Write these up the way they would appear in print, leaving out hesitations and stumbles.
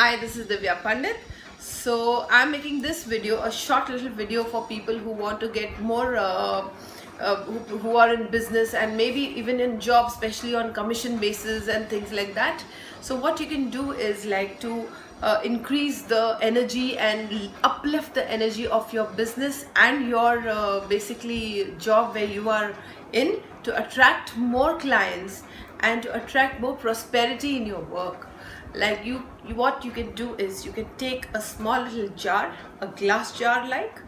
Hi, this is Divya Pandit. So I'm making this video, a short little video for people who want to get more, who are in business and maybe even in jobs, especially on commission basis and things like that. So what you can do is like to increase the energy and uplift the energy of your business and your basically job where you are in, to attract more clients and to attract more prosperity in your work. Like what you can do is you can take a small little jar, a glass jar like,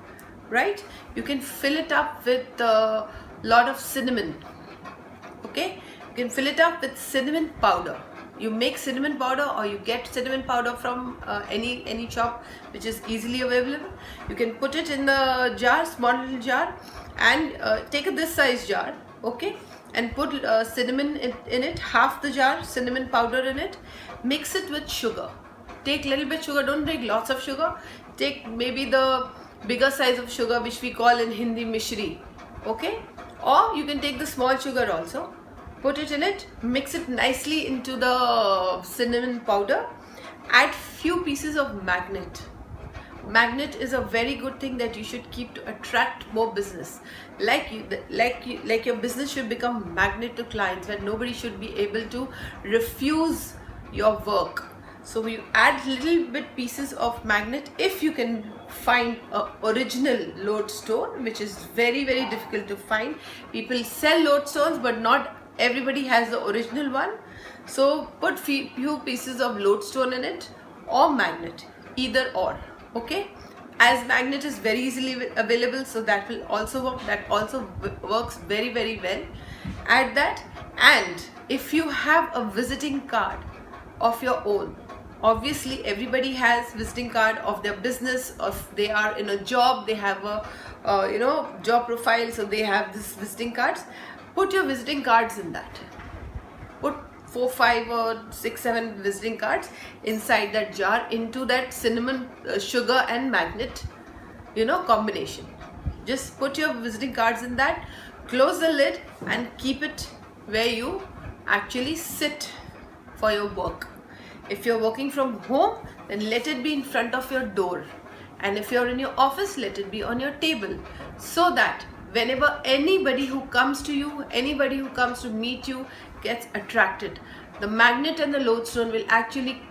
right? You can fill it up with a lot of cinnamon. Okay, you can fill it up with cinnamon powder. You make cinnamon powder or you get cinnamon powder from any shop which is easily available. You can put it in the jar, small little jar, and take this size jar, okay, and put cinnamon in it, half the jar cinnamon powder in it. Mix it with sugar. Take little bit sugar, don't take lots of sugar. Take maybe the bigger size of sugar which we call in Hindi mishri, okay, or you can take the small sugar also. Put it in it, mix it nicely into the cinnamon powder. Add few pieces of magnet. Magnet is a very good thing that you should keep to attract more business. Like your business should become magnet to clients, where nobody should be able to refuse your work. So you add little bit pieces of magnet. If you can find a original lodestone, which is very difficult to find. People sell lodestones but not everybody has the original one. So put few pieces of lodestone in it or magnet, either or, okay. As magnet is very easily available, so that will also work. That also works very well. Add that. And if you have a visiting card of your own, obviously everybody has visiting card of their business, or if they are in a job, they have a job profile, so they have this visiting cards. Put your visiting cards in that. Put 4, 5 or 6, 7 visiting cards inside that jar, into that cinnamon sugar and magnet combination. Just put your visiting cards in that, close the lid and keep it where you actually sit for your work. If you're working from home, then let it be in front of your door, and if you're in your office, let it be on your table, so that whenever anybody who comes to you, anybody who comes to meet you gets attracted. The magnet and the lodestone will actually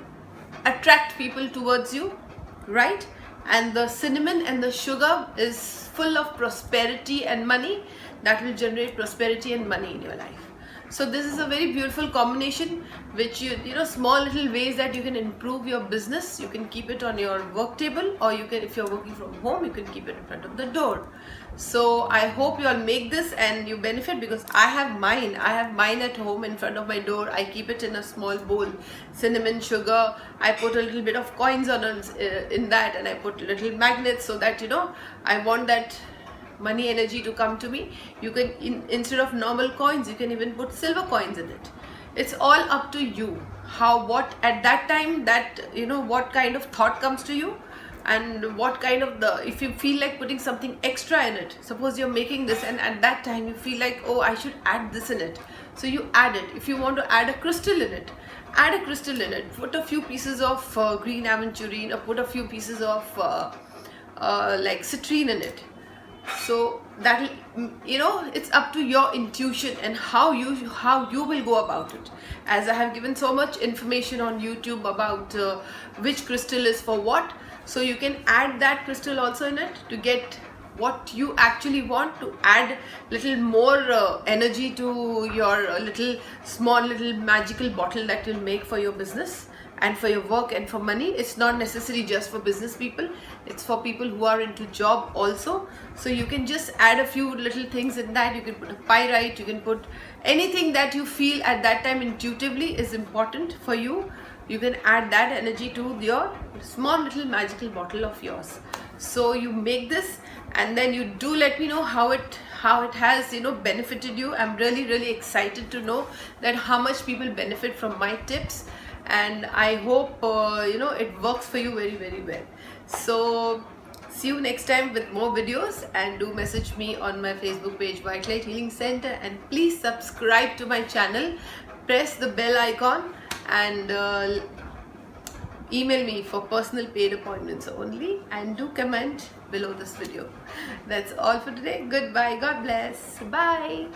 attract people towards you, right? And the cinnamon and the sugar is full of prosperity and money. That will generate prosperity and money in your life. So this is a very beautiful combination, which small little ways that you can improve your business. You can keep it on your work table, or you can, if you're working from home, you can keep it in front of the door. So I hope you all make this and you benefit, because I have mine at home in front of my door. I keep it in a small bowl, cinnamon, sugar. I put a little bit of coins on in that, and I put little magnets, so that I want that money energy to come to me. You can instead of normal coins, you can even put silver coins in it. It's all up to you what at that time, that what kind of thought comes to you, and what kind of if you feel like putting something extra in it. Suppose you're making this and at that time you feel like, oh, I should add this in it, so you add it. If you want to add a crystal in it, add a crystal in it. Put a few pieces of green aventurine, or put a few pieces of like citrine in it. So that it's up to your intuition and how you will go about it. As I have given so much information on YouTube about which crystal is for what, so you can add that crystal also in it to get what you actually want, to add little more energy to your small little magical bottle that you'll make for your business and for your work and for money. It's not necessary just for business people, it's for people who are into job also. So you can just add a few little things in that. You can put a pyrite, you can put anything that you feel at that time intuitively is important for you. You can add that energy to your small little magical bottle of yours. So you make this, and then you do let me know how it has benefited you. I'm really excited to know that how much people benefit from my tips, and I hope it works for you very well. So see you next time with more videos, and do message me on my Facebook page, White Light Healing Center, and please subscribe to my channel. Press the bell icon and email me for personal paid appointments only, and do comment below this video. That's all for today. Goodbye. God bless. Bye.